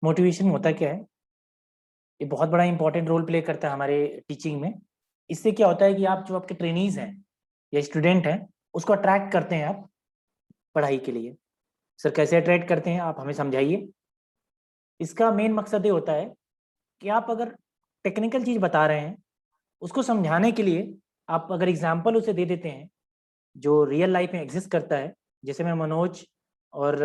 Motivation होता क्या है? ये बहुत बड़ा इंपॉर्टेंट रोल प्ले करता है हमारे टीचिंग में। इससे क्या होता है कि आप जो आपके ट्रेनीज हैं या स्टूडेंट हैं उसको अट्रैक्ट करते हैं आप पढ़ाई के लिए। सर कैसे अट्रैक्ट करते हैं आप हमें समझाइए। इसका मेन मकसद ये होता है कि आप अगर टेक्निकल चीज बता रहे हैं उसको समझाने के लिए आप अगर एग्जाम्पल उसे दे देते हैं जो रियल लाइफ में एग्जिस्ट करता है। जैसे मैं मनोज और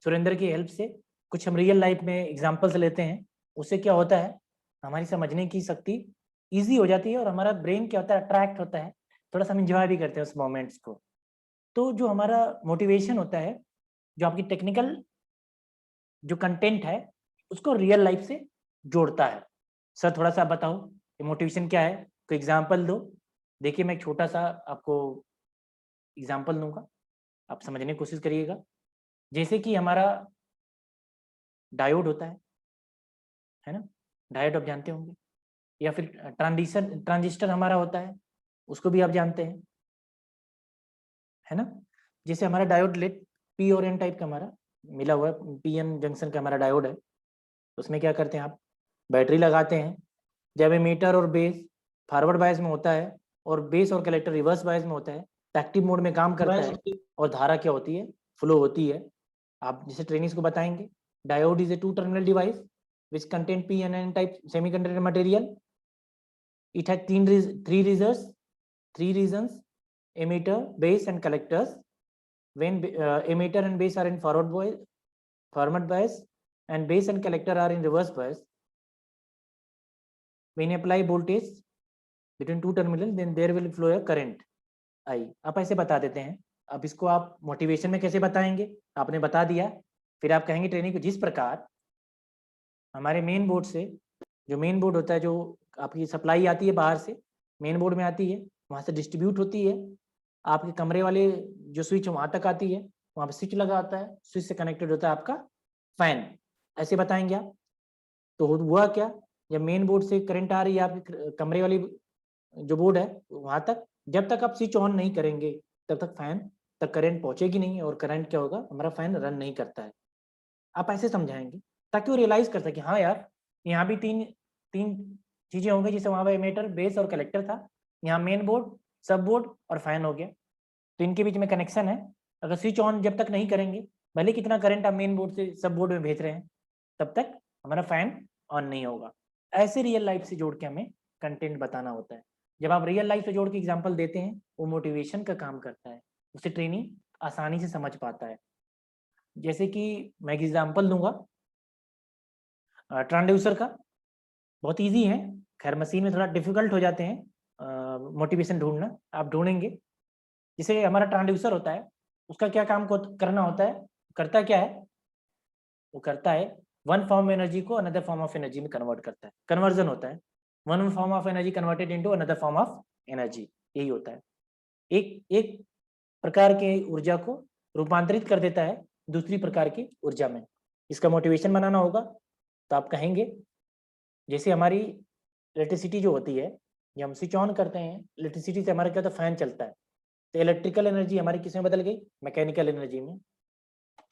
सुरेंद्र की हेल्प से कुछ हम रियल लाइफ में एग्जाम्पल्स लेते हैं। उससे क्या होता है हमारी समझने की शक्ति ईजी हो जाती है और हमारा ब्रेन क्या होता है अट्रैक्ट होता है। थोड़ा सा हम इंजॉय भी करते हैं उस मोमेंट्स को। तो जो हमारा मोटिवेशन होता है जो आपकी टेक्निकल जो कंटेंट है उसको रियल लाइफ से जोड़ता है। सर थोड़ा सा बताओ कि मोटिवेशन क्या है, कोई एग्जाम्पल दो। देखिए मैं एक छोटा सा आपको एग्जाम्पल दूंगा, आप समझने की कोशिश करिएगा। जैसे कि हमारा डायोड होता है ना, डायोड आप जानते होंगे। या फिर ट्रांजिस्टर हमारा होता है, उसको भी आप जानते हैं, है ना। जैसे हमारा डायोड लेट पी और एन टाइप का हमारा मिला हुआ है, पी एन जंक्शन का हमारा डायोड है। उसमें क्या करते हैं आप बैटरी लगाते हैं। जब एमीटर और बेस फॉरवर्ड बायस में होता है और बेस और कलेक्टर रिवर्स बायस में होता है तो एक्टिव मोड में काम करता है और धारा क्या होती है फ्लो होती है। आप जैसे ट्रेनिंग्स को बताएंगे diode is a two terminal device which contain p and n type semiconductor material. It has three reasons: emitter, base, and collectors. When emitter and base are in forward bias, and base and collector are in reverse bias, when apply voltage between two terminals, then there will flow a current. आई आप ऐसे बता देते हैं। अब इसको आप motivation में कैसे बताएंगे, आपने बता दिया। फिर आप कहेंगे ट्रेनिंग को जिस प्रकार हमारे मेन बोर्ड से, जो मेन बोर्ड होता है जो आपकी सप्लाई आती है बाहर से मेन बोर्ड में आती है, वहाँ से डिस्ट्रीब्यूट होती है आपके कमरे वाले जो स्विच वहाँ तक आती है, वहाँ पे स्विच लगा होता है, स्विच से कनेक्टेड होता है आपका फैन। ऐसे बताएंगे आप। तो हुआ क्या, जब मेन बोर्ड से करंट आ रही है आपके कमरे वाली जो बोर्ड है वहाँ तक, जब तक आप स्विच ऑन नहीं करेंगे तब तक फैन तक करंट पहुंचेगी नहीं और करंट क्या होगा हमारा फैन रन नहीं करता है। आप ऐसे समझाएंगे ताकि वो रियलाइज कर सके हाँ यार यहाँ भी तीन तीन चीजें होंगी, जैसे वहां पर एमीटर बेस और कलेक्टर था, यहाँ मेन बोर्ड सब बोर्ड और फैन हो गया। तो इनके बीच में कनेक्शन है। अगर स्विच ऑन जब तक नहीं करेंगे भले कितना करंट आप मेन बोर्ड से सब बोर्ड में भेज रहे हैं तब तक हमारा फैन ऑन नहीं होगा। ऐसे रियल लाइफ से जोड़ के हमें कंटेंट बताना होता है। जब आप रियल लाइफ से जोड़ के एग्जाम्पल देते हैं वो मोटिवेशन का काम करता है, उससे ट्रेनिंग आसानी से समझ पाता है। जैसे कि मैं एक एग्जाम्पल दूंगा ट्रांसड्यूसर का, बहुत इजी है। खैर मशीन में थोड़ा डिफिकल्ट हो जाते हैं मोटिवेशन ढूंढना, आप ढूंढेंगे। जैसे हमारा ट्रांसड्यूसर होता है उसका क्या काम को करना होता है, करता क्या है, वो करता है वन फॉर्म एनर्जी को अनदर फॉर्म ऑफ एनर्जी में कन्वर्ट करता है। कन्वर्जन होता है, one form of energy converted into another form of energy, यही होता है। एक एक प्रकार के ऊर्जा को रूपांतरित कर देता है दूसरी प्रकार की ऊर्जा में। इसका मोटिवेशन बनाना होगा तो आप कहेंगे जैसे हमारी इलेक्ट्रिसिटी जो होती है, जब हम स्विच ऑन करते हैं इलेक्ट्रिसिटी से हमारा क्या होता है फैन चलता है, तो इलेक्ट्रिकल एनर्जी हमारी किस में बदल गई, मैकेनिकल एनर्जी में।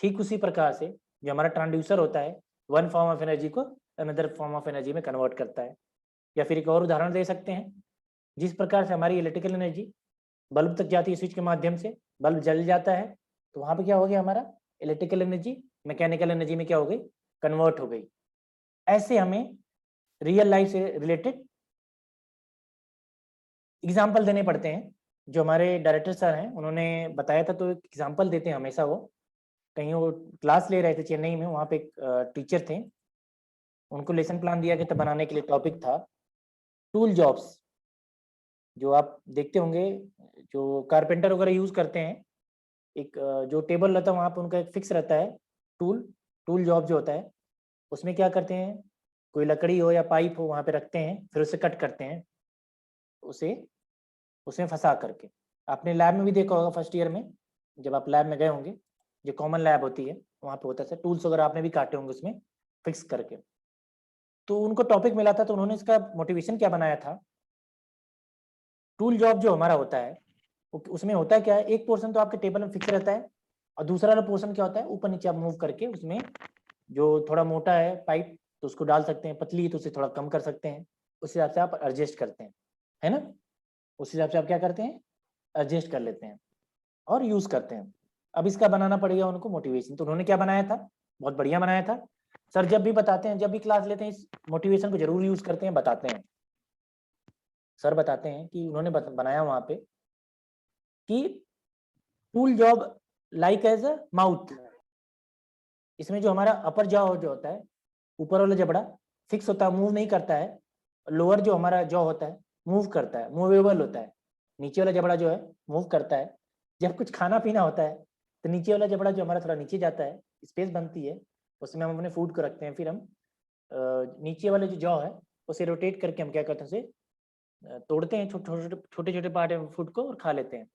ठीक उसी प्रकार से जो हमारा ट्रांसड्यूसर होता है वन फॉर्म ऑफ एनर्जी को अनदर फॉर्म ऑफ एनर्जी में कन्वर्ट करता है। या फिर एक और उदाहरण दे सकते हैं, जिस प्रकार से हमारी इलेक्ट्रिकल एनर्जी बल्ब तक जाती है स्विच के माध्यम से, बल्ब जल जाता है तो वहां पे क्या हो गया हमारा इलेक्ट्रिकल एनर्जी मैकेनिकल एनर्जी में क्या हो गई, कन्वर्ट हो गई। ऐसे हमें रियल लाइफ से रिलेटेड एग्जाम्पल देने पड़ते हैं। जो हमारे डायरेक्टर सर हैं उन्होंने बताया था, तो एग्जाम्पल देते हैं हमेशा। वो कहीं वो क्लास ले रहे थे चेन्नई में, वहाँ पे एक टीचर थे, उनको लेसन प्लान दिया गया था बनाने के लिए। टॉपिक था टूल जॉब्स। जो आप देखते होंगे जो कारपेंटर वगैरह यूज करते हैं, एक जो टेबल रहता है वहाँ पे उनका एक फिक्स रहता है टूल, टूल जॉब जो होता है उसमें क्या करते हैं, कोई लकड़ी हो या पाइप हो वहाँ पे रखते हैं, फिर उसे कट करते हैं, उसे उसमें फंसा करके। आपने लैब में भी देखा होगा फर्स्ट ईयर में, जब आप लैब में गए होंगे, जो कॉमन लैब होती है वहाँ पे होता है टूल्स वगैरह आपने भी काटे होंगे उसमें फिक्स करके। तो उनको टॉपिक मिला था तो उन्होंने इसका मोटिवेशन क्या बनाया था, टूल जॉब जो हमारा होता है उसमें होता है क्या है, एक पोर्शन तो आपके टेबल में फिक्स रहता है और दूसरा वाला पोर्शन क्या होता है ऊपर नीचे आप मूव करके उसमें जो थोड़ा मोटा है पाइप तो उसको डाल सकते हैं, पतली है तो उसे थोड़ा कम कर सकते हैं, उस हिसाब से आप एडजस्ट करते हैं, है ना। उस हिसाब से आप क्या करते हैं, एडजस्ट कर लेते हैं और यूज करते हैं। अब इसका बनाना पड़ेगा उनको मोटिवेशन। तो उन्होंने क्या बनाया था, बहुत बढ़िया बनाया था। सर जब भी बताते हैं, जब भी क्लास लेते हैं, इस मोटिवेशन को जरूर यूज करते हैं, बताते हैं। सर बताते हैं कि उन्होंने बनाया वहां पे कि tool job like as a mouth. इसमें जो हमारा अपर जॉ जो होता है, ऊपर वाला जबड़ा फिक्स होता है, मूव नहीं करता है। लोअर जो हमारा जॉ होता है मूव करता है, मूवेबल होता है। नीचे वाला जबड़ा जो है मूव करता है। जब कुछ खाना पीना होता है तो नीचे वाला जबड़ा जो हमारा थोड़ा नीचे जाता है, स्पेस बनती है, उसमें हम अपने फूड को रखते हैं। फिर हम नीचे वाले जो जॉ है उसे रोटेट करके हम क्या करते हैं, उसे तोड़ते हैं, छोटे छोटे पार्ट है फूड को, और खा लेते हैं।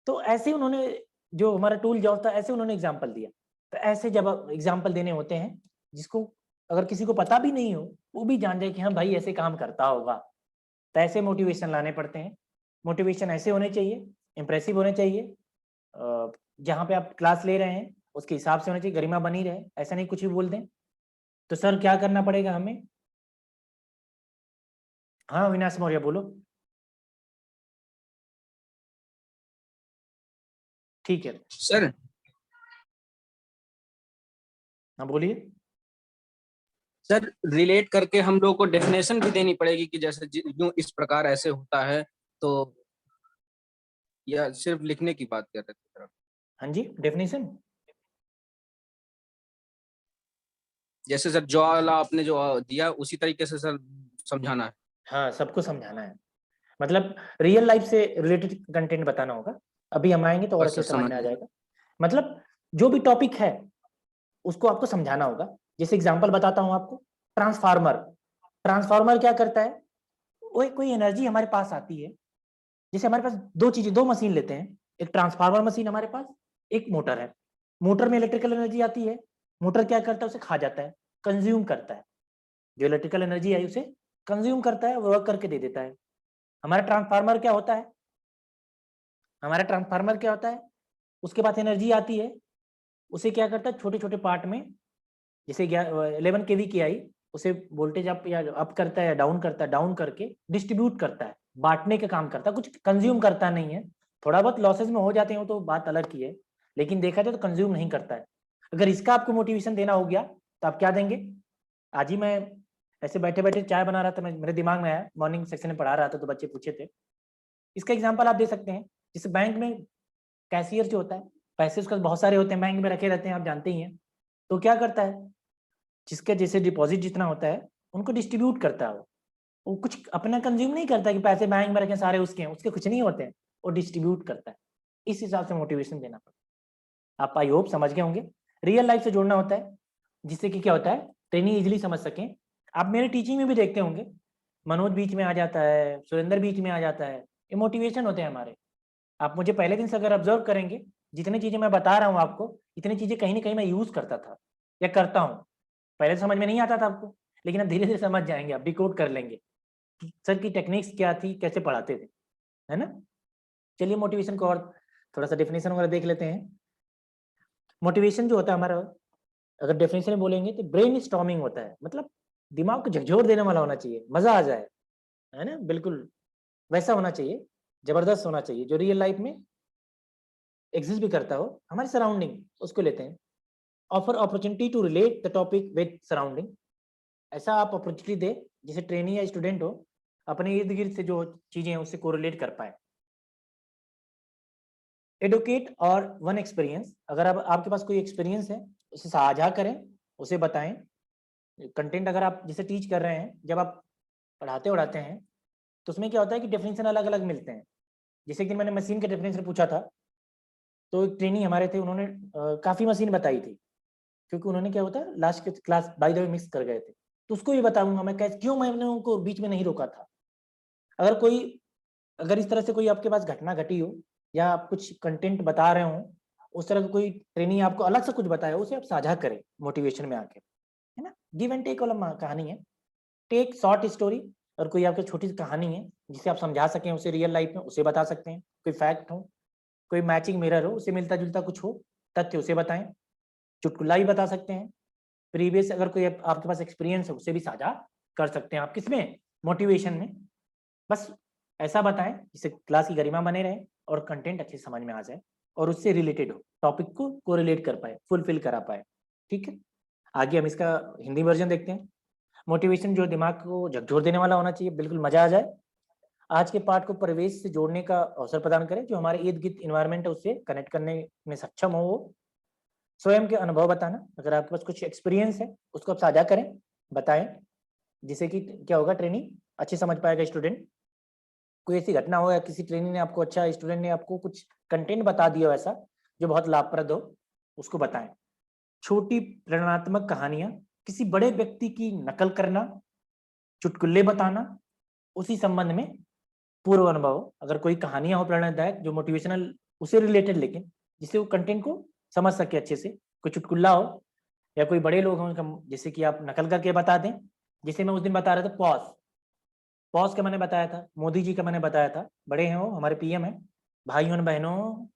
तो ऐसे उन्होंने, जो हमारा टूल जॉब था, ऐसे उन्होंने एग्जाम्पल दिया। तो ऐसे जब एग्जाम्पल देने होते हैं, जिसको अगर किसी को पता भी नहीं हो वो भी जान जाए कि हाँ भाई ऐसे काम करता होगा, तो ऐसे मोटिवेशन लाने पड़ते हैं। मोटिवेशन ऐसे होने चाहिए, इंप्रेसिव होने चाहिए। जहाँ पे आप क्लास ले रहे हैं उसके हिसाब से होना चाहिए, गरिमा बनी रहे, ऐसा नहीं कुछ भी बोल दें। तो सर क्या करना पड़ेगा हमें? हाँ विनाश मौर्य बोलो। ठीक है सर। हाँ बोलिए। सर रिलेट करके हम लोग को डेफिनेशन भी देनी पड़ेगी कि जैसे यूं इस प्रकार ऐसे होता है, तो या सिर्फ लिखने की बात कर रहे थे सर? हाँ जी, डेफिनेशन। जैसे सर जो वाला आपने जो दिया उसी तरीके से सर समझाना है। हाँ सबको समझाना है, मतलब रियल लाइफ से रिलेटेड कंटेंट बताना होगा। अभी हम आएंगे तो और बस अच्छे सर से समझ समझ में आ गए। जाएगा। मतलब जो भी टॉपिक है उसको आपको समझाना होगा। जैसे एग्जांपल बताता हूँ आपको, ट्रांसफार्मर। ट्रांसफार्मर क्या करता है, वो कोई एनर्जी हमारे पास आती है। जैसे हमारे पास दो चीजें, दो मशीन लेते हैं, एक ट्रांसफार्मर मशीन हमारे पास, एक मोटर है। मोटर में इलेक्ट्रिकल एनर्जी आती है, मोटर क्या करता है, उसे खा जाता है, कंज्यूम करता है। जो इलेक्ट्रिकल एनर्जी है उसे कंज्यूम करता है, वर्क करके दे देता है। हमारा ट्रांसफार्मर क्या होता है, हमारा ट्रांसफार्मर क्या होता है, उसके पास एनर्जी आती है, उसे क्या करता है, छोटे छोटे पार्ट में, जैसे 11 kV की आई, उसे वोल्टेज अप या अप करता है या डाउन करता है, डाउन करके डिस्ट्रीब्यूट करता है, बांटने का काम करता है, कुछ कंज्यूम करता नहीं है। थोड़ा बहुत लॉसेज में हो जाते हैं तो बात अलग की है, लेकिन देखा जाए तो कंज्यूम नहीं करता है। अगर इसका आपको मोटिवेशन देना हो गया तो आप क्या देंगे? आज ही मैं ऐसे बैठे बैठे चाय बना रहा था, मेरे दिमाग में आया, मॉर्निंग सेक्शन में पढ़ा रहा था तो बच्चे पूछे थे। इसका एग्जाम्पल आप दे सकते हैं, जैसे बैंक में कैशियर जो होता है, पैसे उसका बहुत सारे होते हैं, बैंक में रखे रहते हैं, आप जानते ही हैं। तो क्या करता है, जिसका जैसे डिपॉजिट जितना होता है उनको डिस्ट्रीब्यूट करता है। वो कुछ अपना कंज्यूम नहीं करता कि पैसे बैंक में रखे सारे उसके हैं, उसके कुछ नहीं होते हैं, वो डिस्ट्रीब्यूट करता है। इस हिसाब से मोटिवेशन देना पड़ता है। आप आई होप समझ गए होंगे। रियल लाइफ से जोड़ना होता है, जिससे कि क्या होता है, ट्रेनिंग इजिली समझ सकें। आप मेरे टीचिंग में भी देखते होंगे, मनोज बीच में आ जाता है, सुरेंद्र बीच में आ जाता है, ये मोटिवेशन होते हैं हमारे। आप मुझे पहले दिन से अगर ऑब्जर्व करेंगे, जितनी चीजें मैं बता रहा हूँ आपको, इतनी चीजें कहीं ना कहीं मैं यूज करता था या करता हूँ। पहले तो समझ में नहीं आता था आपको, लेकिन अब धीरे धीरे समझ जाएंगे, आप डिकोड कर लेंगे कि सर की टेक्निक्स क्या थी, कैसे पढ़ाते थे, है ना। चलिए मोटिवेशन को और थोड़ा सा डेफिनेशन वगैरह देख लेते हैं। मोटिवेशन जो होता है हमारा, अगर डेफिनेशन में बोलेंगे तो ब्रेन स्टॉर्मिंग होता है, मतलब दिमाग को झकझोर देने वाला होना चाहिए, मजा आ जाए, है ना, बिल्कुल वैसा होना चाहिए, जबरदस्त होना चाहिए, जो रियल लाइफ में एग्जिस्ट भी करता हो, हमारे सराउंडिंग उसको लेते हैं। Offer opportunity to relate the topic with surrounding. ऐसा आप अपॉर्चुनिटी दे जैसे ट्रेनी या स्टूडेंट हो अपने इर्द गिर्द से जो चीजें हैं उससे कोरिलेट कर पाए। एडुकेट और वन एक्सपीरियंस, अगर अब आपके पास कोई एक्सपीरियंस है उसे साझा करें, उसे बताएं। कंटेंट अगर आप जैसे टीच कर रहे हैं, जब आप पढ़ाते उड़ाते हैं तो उसमें क्या होता है कि डेफिनेशन अलग अलग मिलते हैं। जैसे कि मैंने मशीन के डेफिनेशन पूछा था, तो एक ट्रेनी हमारे थे, उन्होंने काफी मशीन बताई थी, क्योंकि उन्होंने क्या होता है लास्ट के class by the way mix कर गए थे। तो उसको भी बताऊंगा मैं कैसे, क्यों मैंने उनको बीच में नहीं रोका था। अगर कोई, अगर इस तरह से कोई आपके पास घटना घटी हो या आप कुछ कंटेंट बता रहे हो, उस तरह का कोई ट्रेनिंग आपको अलग से कुछ बताया, उसे आप साझा करें मोटिवेशन में आके, है ना। गिव एंड टेक वाला कहानी है। टेक शॉर्ट स्टोरी, और कोई आपकी छोटी सी कहानी है जिसे आप समझा सकें उसे रियल लाइफ में, उसे बता सकते हैं। कोई फैक्ट हो, कोई मैचिंग मिरर हो, उसे मिलता जुलता कुछ हो, तथ्य, उसे बताएं। चुटकुला भी बता सकते हैं, प्रीवियस अगर कोई आपके पास एक्सपीरियंस है उससे भी साझा कर सकते हैं आप। किसमें? मोटिवेशन में। बस ऐसा बताएं जिससे क्लास की गरिमा बने रहे और कंटेंट अच्छे समझ में आ जाए और उससे रिलेटेड हो, टॉपिक को कोरिलेट कर पाए, फुलफिल करा पाए। ठीक है, आगे हम इसका हिंदी वर्जन देखते हैं। मोटिवेशन जो दिमाग को झकझोर देने वाला होना चाहिए, बिल्कुल मजा आ जाए। आज के पाठ को परिवेश से जोड़ने का अवसर प्रदान करें, जो हमारे इर्द गिर्द इन्वायरमेंट है उससे कनेक्ट करने में सक्षम हो वो। स्वयं के अनुभव बताना, अगर आपके पास कुछ एक्सपीरियंस है उसको आप साझा करें, बताएं, जिससे कि क्या होगा, ट्रेनिंग अच्छी समझ पाएगा स्टूडेंट। कोई ऐसी घटना हो या किसी ट्रेनिंग ने आपको, अच्छा स्टूडेंट ने आपको कुछ कंटेंट बता दिया ऐसा जो बहुत लाभप्रद हो, उसको बताएं। छोटी प्रेरणात्मक कहानियां, किसी बड़े व्यक्ति की नकल करना, चुटकुले बताना, उसी संबंध में पूर्व अनुभव, अगर कोई कहानियां हो प्रेरणादायक जो मोटिवेशनल उसे रिलेटेड, लेकिन जिससे वो कंटेंट को समझ सके अच्छे से, कोई चुटकुला हो या कोई बड़े लोग हों जैसे कि आप नकल करके बता दें। जैसे मैं उस दिन बता रहा था पॉज, पॉज का मैंने बताया था, मोदी जी का मैंने बताया था, बड़े हैं वो, हमारे पीएम है, भाइयों बहनों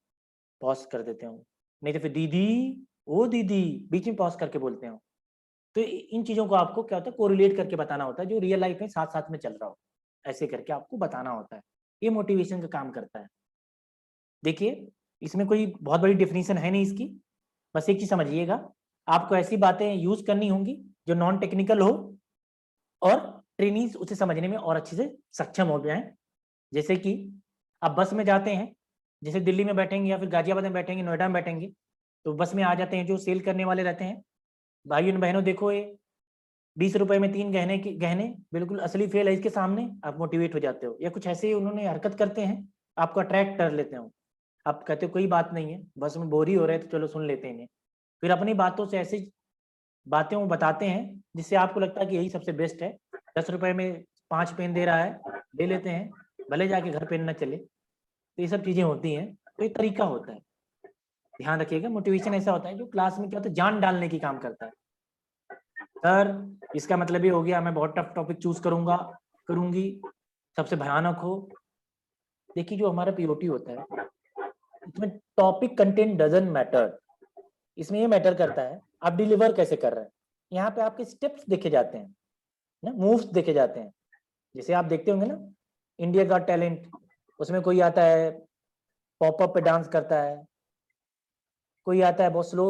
पॉज कर देते हो, नहीं तो फिर दीदी, ओ दीदी, बीच में पॉज करके बोलते हो। तो इन चीजों को आपको क्या होता है, कोरिलेट करके बताना होता है, जो रियल लाइफ में साथ साथ में चल रहा हो, ऐसे करके आपको बताना होता है। ये मोटिवेशन का काम करता है। देखिए, इसमें कोई बहुत बड़ी डेफिनेशन है नहीं इसकी, बस एक चीज समझिएगा, आपको ऐसी बातें यूज करनी होंगी जो नॉन टेक्निकल हो और ट्रेनीज उसे समझने में और अच्छे से सक्षम हो जाएं। जैसे कि आप बस में जाते हैं, जैसे दिल्ली में बैठेंगे या फिर गाजियाबाद में बैठेंगे, नोएडा में बैठेंगे, तो बस में आ जाते हैं जो सेल करने वाले रहते हैं, भाइयों बहनों देखो ये 20 रुपए में 3 गहने बिल्कुल असली फेल है इसके सामने, आप मोटिवेट हो जाते हो। या कुछ ऐसे उन्होंने हरकत करते हैं, आपको अट्रैक्ट कर लेते हो, आप कहते हो कोई बात नहीं है, बस में बोर ही हो रहे हैं तो चलो सुन लेते हैं। फिर अपनी बातों से ऐसी बातें वो बताते हैं जिससे आपको लगता है कि यही सबसे बेस्ट है, 10 रुपए में 5 पेन दे रहा है, ले लेते हैं, भले जाके घर पेन न चले। तो ये सब चीजें होती हैं, तो ये तरीका होता है, ध्यान रखिएगा। मोटिवेशन ऐसा होता है जो क्लास में क्या होता है, जान डालने की काम करता है। सर इसका मतलब ये हो गया मैं बहुत टफ टॉपिक चूज करूंगी, सबसे भयानक हो। देखिए, जो हमारा पीओटी होता है इसमें टॉपिक कंटेंट डजंट मैटर, इसमें ये मैटर करता है आप डिलीवर कैसे कर रहे हैं। यहाँ पे आपके स्टेप्स देखे जाते हैं ना, मूव्स देखे जाते हैं। जैसे आप देखते होंगे ना इंडिया का टैलेंट, उसमें कोई आता है पॉपअप पे डांस करता है, कोई आता है बहुत स्लो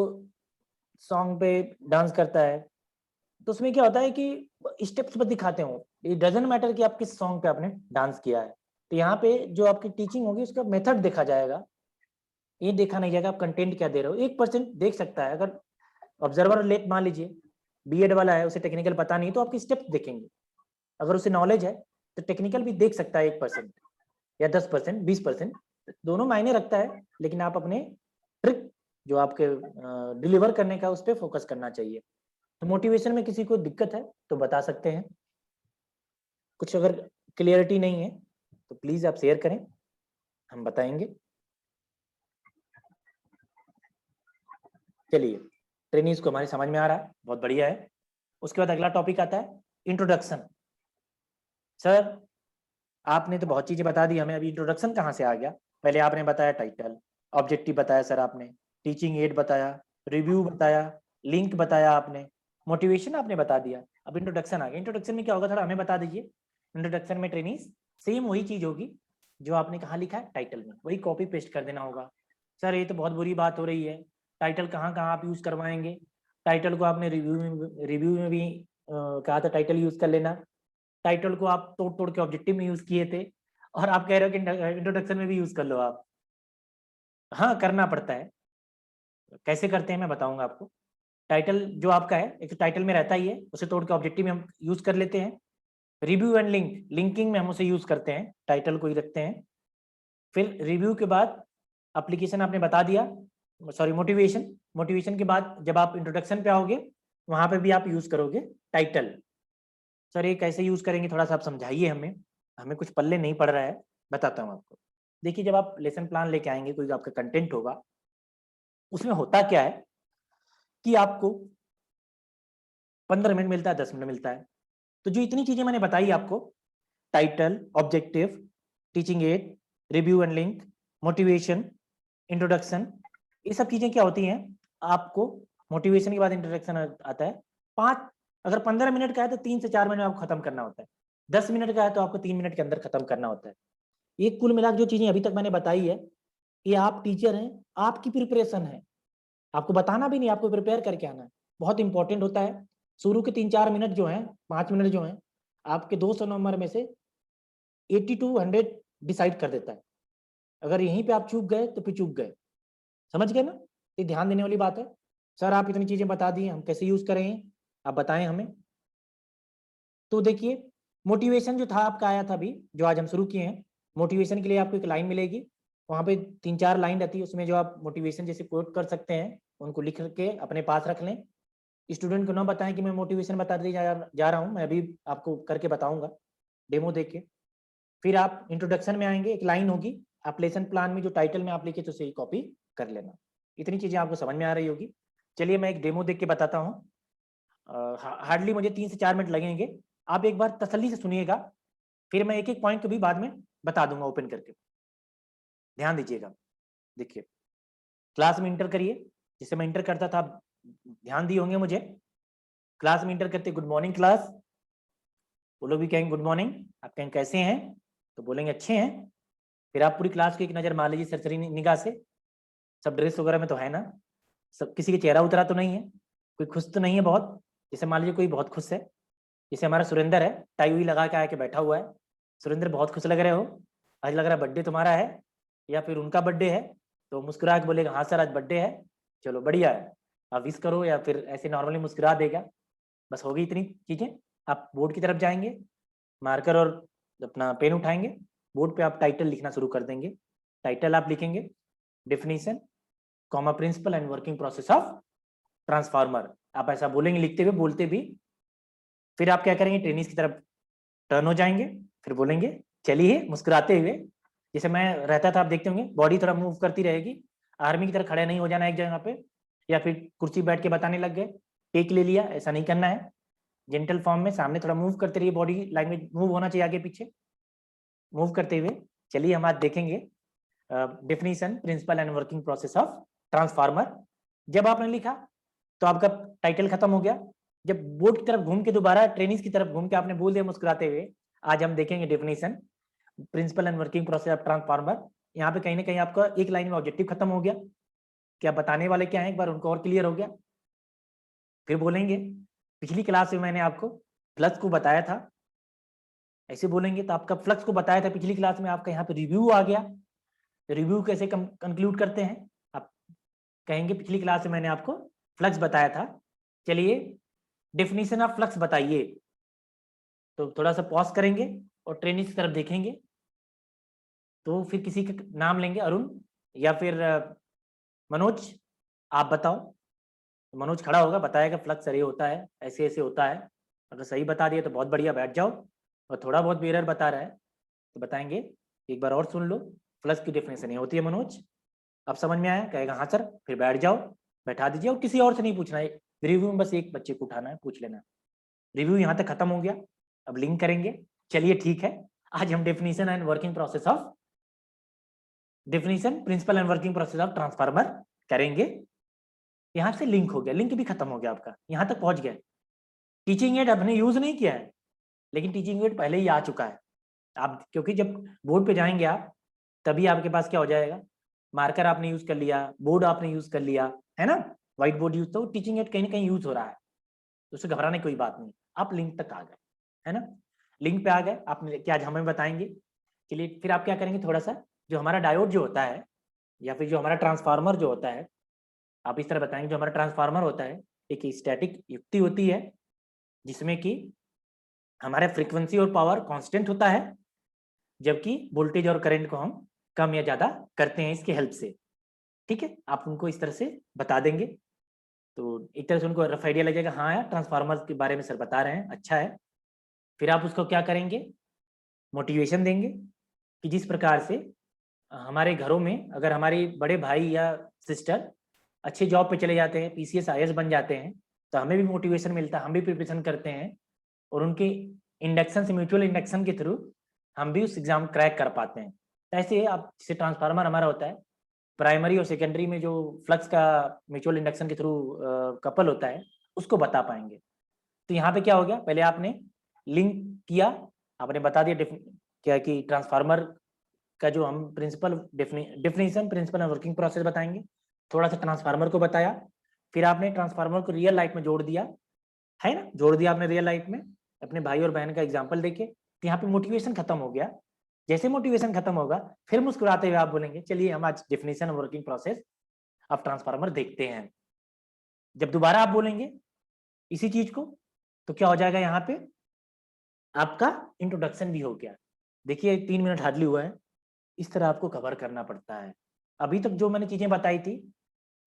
सॉन्ग पे डांस करता है, तो उसमें क्या होता है कि स्टेप्स पर दिखाते हो, ये डजंट मैटर कि आप किस सॉन्ग पे आपने डांस किया है। तो यहाँ पे जो आपकी टीचिंग होगी उसका मेथड देखा जाएगा, ये देखा नहीं जाएगा आप कंटेंट क्या दे रहे हो। 1% देख सकता है, अगर ऑब्जर्वर लेट मान लीजिए बीएड वाला है, उसे टेक्निकल पता नहीं तो आपकी स्टेप्स देखेंगे, अगर उसे नॉलेज है तो टेक्निकल भी देख सकता है 1% या 10%, 20%, दोनों मायने रखता है। लेकिन आप अपने ट्रिक जो आपके डिलीवर करने का उस पर फोकस करना चाहिए। तो मोटिवेशन में किसी को दिक्कत है तो बता सकते हैं, कुछ अगर क्लियरिटी नहीं है तो प्लीज आप शेयर करें, हम बताएंगे। चलिए, ट्रेनिंग्स को हमारे समझ में आ रहा है, बहुत बढ़िया है। उसके बाद अगला टॉपिक आता है इंट्रोडक्शन। सर आपने तो बहुत चीजें बता दी हमें, अभी इंट्रोडक्शन कहाँ से आ गया? पहले आपने बताया टाइटल, ऑब्जेक्टिव बताया सर आपने, टीचिंग एड बताया, रिव्यू बताया, लिंक बताया आपने, मोटिवेशन आपने बता दिया, अब इंट्रोडक्शन आ गया। इंट्रोडक्शन में क्या होगा थोड़ा हमें बता दीजिए। इंट्रोडक्शन में ट्रेनिंग्स सेम वही चीज होगी जो आपने कहाँ लिखा है टाइटल में, वही कॉपी पेस्ट कर देना होगा। सर ये तो बहुत बुरी बात हो रही है, टाइटल कहाँ कहाँ आप यूज करवाएंगे? टाइटल को आपने रिव्यू में भी कहा था टाइटल यूज कर लेना, टाइटल को आप तोड़ तोड़ के ऑब्जेक्टिव में यूज किए थे, और आप कह रहे हो कि इंट्रोडक्शन में भी यूज कर लो आप। हाँ करना पड़ता है, कैसे करते हैं मैं बताऊंगा आपको। टाइटल जो आपका है, एक तो टाइटल में रहता ही है, उसे तोड़ के ऑब्जेक्टिव में हम यूज कर लेते हैं। रिव्यू एंड लिंक, लिंकिंग में हम उसे यूज करते हैं, टाइटल को ही रखते हैं। फिर रिव्यू के बाद एप्लीकेशन आपने बता दिया, सॉरी मोटिवेशन, मोटिवेशन के बाद जब आप इंट्रोडक्शन पे आओगे वहां पे भी आप यूज करोगे टाइटल। सर ये कैसे यूज करेंगे, थोड़ा सा आप समझाइए हमें, हमें कुछ पल्ले नहीं पड़ रहा है, बताता हूँ आपको। देखिए, जब आप लेसन प्लान लेके आएंगे, कोई आपका कंटेंट होगा, उसमें होता क्या है कि आपको 15 मिनट मिलता है, 10 मिनट मिलता है। तो जो इतनी चीजें मैंने बताई आपको, title, objective, teaching add, review and link, motivation, introduction, ये सब चीजें क्या होती हैं, आपको मोटिवेशन के बाद इंट्रोडक्शन आता है। 5 अगर 15 मिनट का है तो 3 से 4 मिनट में आपको खत्म करना होता है। 10 मिनट का है तो आपको 3 मिनट के अंदर खत्म करना होता है। ये कुल मिलाकर जो चीजें अभी तक मैंने बताई है, ये आप टीचर हैं, आपकी प्रिपरेशन है, आपको बताना भी नहीं, आपको प्रिपेयर करके आना है। बहुत इंपॉर्टेंट होता है। शुरू के 3-4 मिनट जो हैं, 5 मिनट जो हैं, आपके 200 नंबर में से 80 to 100 डिसाइड कर देता है। अगर यहीं पे आप चूक गए तो फिर चूक गए, समझ गए ना? ये ध्यान देने वाली बात है। सर आप इतनी चीजें बता दी, हम कैसे यूज करें, आप बताएं हमें। तो देखिए, मोटिवेशन जो था आपका आया था अभी, जो आज हम शुरू किए हैं, मोटिवेशन के लिए आपको एक लाइन मिलेगी, वहाँ पे 3-4 लाइन रहती है, उसमें जो आप मोटिवेशन जैसे कोट कर सकते हैं, उनको लिख के अपने पास रख लें। स्टूडेंट को ना बताएं कि मैं मोटिवेशन बताते जा रहा हूँ, मैं अभी आपको करके बताऊंगा डेमो देख के। फिर आप इंट्रोडक्शन में आएंगे, एक लाइन होगी, आप लेसन प्लान में जो टाइटल में आप लिखे तो उसे कॉपी कर लेना। इतनी चीजें आपको समझ में आ रही होगी। चलिए मैं एक डेमो देख के बताता हूँ। हार्डली मुझे 3 से 4 मिनट लगेंगे, आप एक बार तसल्ली से सुनिएगा, फिर मैं एक एक पॉइंट को भी बाद में बता दूंगा ओपन करके। ध्यान दीजिएगा। देखिए, क्लास में इंटर करिए, जिसे मैं इंटर करता था, ध्यान दिए होंगे मुझे। क्लास में इंटर करते, गुड मॉर्निंग क्लास, वो लोग भी कहेंगे गुड मॉर्निंग, आप कहेंगे कैसे हैं, तो बोलेंगे अच्छे हैं। फिर आप पूरी क्लास को एक नजर मार लीजिए सरसरी निगाह से, सब ड्रेस वगैरह में तो है ना, सब किसी के चेहरा उतरा तो नहीं है, कोई खुश तो नहीं है बहुत। जैसे मान लीजिए कोई बहुत खुश है, जैसे हमारा सुरेंद्र है, टाई हुई लगा के आके बैठा हुआ है। सुरेंद्र बहुत खुश लग रहे हो, आज लग रहा है बर्थडे तुम्हारा है या फिर उनका बर्थडे है, तो मुस्कुरा के बोलेगा हाँ सर आज बर्थडे है, चलो बढ़िया है, आप विश करो, या फिर ऐसे नॉर्मली मुस्कुरा देगा। बस होगी इतनी चीजें। आप बोर्ड की तरफ जाएंगे, मार्कर और अपना पेन उठाएंगे, बोर्ड पे आप टाइटल लिखना शुरू कर देंगे। टाइटल आप लिखेंगे definition, comma principle and working process of transformer, आप ऐसा बोलेंगे लिखते हुए, बोलते भी। फिर आप क्या करेंगे, ट्रेनिंग की तरफ टर्न हो जाएंगे, फिर बोलेंगे चलिए मुस्कुराते हुए। जैसे मैं रहता था, आप देखते होंगे बॉडी थोड़ा मूव करती रहेगी, आर्मी की तरह खड़े नहीं हो जाना एक जगह पे, या फिर कुर्सी बैठ के बताने लग गए, टेक ले लिया, ऐसा नहीं करना है। जेंटल फॉर्म में सामने थोड़ा मूव करते रहिए, बॉडी लैंग्वेज मूव होना चाहिए आगे पीछे, मूव करते हुए। चलिए हम आज देखेंगे definition, principle and working process of transformer. जब आपने लिखा तो आपका टाइटल खत्म हो गया। जब बोर्ड की तरफ घूम के दोबारा ट्रेनिंग की तरफ घूम के आपने बोल दिया मुस्कुराते हुए, आज हम देखेंगे definition, principle and working process of transformer. यहाँ पे कहीं ना कहीं आपका एक लाइन में ऑब्जेक्टिव खत्म हो गया, क्या बताने वाले क्या है एक बार उनको और क्लियर हो गया। फिर बोलेंगे पिछली क्लास में मैंने आपको फ्लक्स को बताया था, ऐसे बोलेंगे तो आपका फ्लक्स को बताया था पिछली क्लास में, आपका यहाँ पे रिव्यू आ गया। रिव्यू कैसे कंक्लूड करते हैं, आप कहेंगे पिछली क्लास में मैंने आपको फ्लक्स बताया था, चलिए डेफिनेशन ऑफ फ्लक्स बताइए। तो थोड़ा सा पॉज करेंगे और ट्रेनिंग की तरफ देखेंगे, तो फिर किसी का नाम लेंगे, अरुण या फिर मनोज, आप बताओ। तो मनोज खड़ा होगा, बताएगा फ्लक्स अरे होता है, ऐसे ऐसे होता है। अगर सही बता दिए तो बहुत बढ़िया, बैठ जाओ। और थोड़ा बहुत भी एरर बता रहा है तो बताएंगे एक बार और सुन लो, फ्लक्स की डेफिनेशन ये होती है मनोज, अब समझ में आया, कहेगा हाँ सर, फिर बैठ जाओ, बैठा दीजिए। और किसी और से नहीं पूछना है, रिव्यू में बस एक बच्चे को उठाना है, पूछ लेना। रिव्यू यहाँ तक खत्म हो गया, अब लिंक करेंगे। चलिए ठीक है, आज हम definition and working process of definition, principle and working process of transformer करेंगे। यहाँ से लिंक हो गया, लिंक भी खत्म हो गया आपका, यहाँ तक पहुंच गया। टीचिंग एड आपने यूज नहीं किया है, लेकिन टीचिंग एड पहले ही आ चुका है। आप क्योंकि जब बोर्ड पे जाएंगे आप, तभी आपके पास क्या हो जाएगा, मार्कर आपने यूज कर लिया, बोर्ड आपने यूज कर लिया, है ना, व्हाइट बोर्ड यूज, तो टीचिंग एड कहीं ना कहीं यूज हो रहा है, तो उससे घबराने की कोई बात नहीं। आप लिंक तक आ गए, है ना, लिंक पे आ गए, आपने क्या आज हमें बताएंगे। चलिए फिर आप क्या करेंगे, थोड़ा सा जो हमारा डायोड जो होता है, या फिर जो हमारा ट्रांसफार्मर जो होता है, आप इस तरह बताएंगे, जो हमारा ट्रांसफार्मर होता है एक स्टैटिक युक्ति होती है, जिसमें कि हमारे फ्रीक्वेंसी और पावर कांस्टेंट होता है, जबकि वोल्टेज और करंट को हम कम या ज्यादा करते हैं इसकी हेल्प से। ठीक है, आप उनको इस तरह से बता देंगे, तो एक तरह से उनको रफ आइडिया लग जाएगा, हाँ यार ट्रांसफार्मर के बारे में सर बता रहे हैं, अच्छा है। फिर आप उसको क्या करेंगे, मोटिवेशन देंगे, कि जिस प्रकार से हमारे घरों में अगर हमारे बड़े भाई या सिस्टर अच्छे जॉब पे चले जाते हैं, पीसीएस आईएएस बन जाते हैं, तो हमें भी मोटिवेशन मिलता है, हम भी प्रिपरेशन करते हैं, और उनके इंडक्शन से, म्यूचुअल इंडक्शन के थ्रू हम भी उस एग्जाम क्रैक कर पाते हैं। ऐसे आप जैसे ट्रांसफार्मर हमारा होता है, प्राइमरी और सेकेंडरी में जो फ्लक्स का म्यूचुअल इंडक्शन के थ्रू कपल होता है उसको बता पाएंगे। तो यहाँ पे क्या हो गया, पहले आपने लिंक किया, आपने बता दिया क्या कि ट्रांसफार्मर का जो हम principle definition, principle and working process बताएंगे, थोड़ा सा ट्रांसफार्मर को बताया, फिर आपने ट्रांसफार्मर को रियल लाइफ में जोड़ दिया, है ना, जोड़ दिया आपने रियल लाइफ में अपने भाई और बहन का एग्जाम्पल देके। तो यहाँ पे मोटिवेशन खत्म हो गया। जैसे मोटिवेशन खत्म होगा फिर मुस्कुराते हुए आप बोलेंगे चलिए हम आज definition working process of transformer देखते हैं। जब दोबारा आप बोलेंगे इसी चीज को तो क्या हो जाएगा, यहाँ पे आपका इंट्रोडक्शन भी हो गया। देखिए 3 मिनट हार्डली हुआ है, इस तरह आपको कवर करना पड़ता है। अभी तक जो मैंने चीजें बताई थी,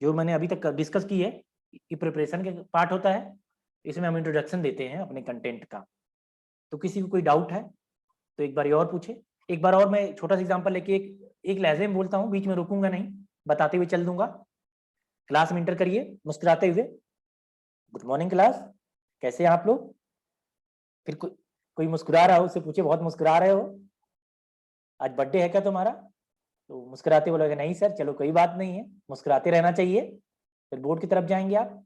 जो मैंने अभी तक डिस्कस की है, ये प्रिपरेशन के पार्ट होता है, इसमें हम इंट्रोडक्शन देते हैं अपने कंटेंट का। तो किसी को कोई डाउट है तो एक बार और पूछे। एक बार और मैं छोटा सा एग्जांपल लेके एक लहजे में बोलता हूँ, बीच में रुकूंगा नहीं, बताते हुए चल दूंगा। क्लास में इंटर करिए मुस्कुराते हुए, गुड मॉर्निंग क्लास, कैसे हैं आप लोग। फिर कोई मुस्कुरा रहा हो उससे पूछे बहुत मुस्कुरा रहे हो, आज बर्थडे है क्या तुम्हारा, तो मुस्कुराते बोलोगे नहीं सर, चलो कोई बात नहीं है, मुस्कुराते रहना चाहिए। फिर बोर्ड की तरफ जाएंगे आप,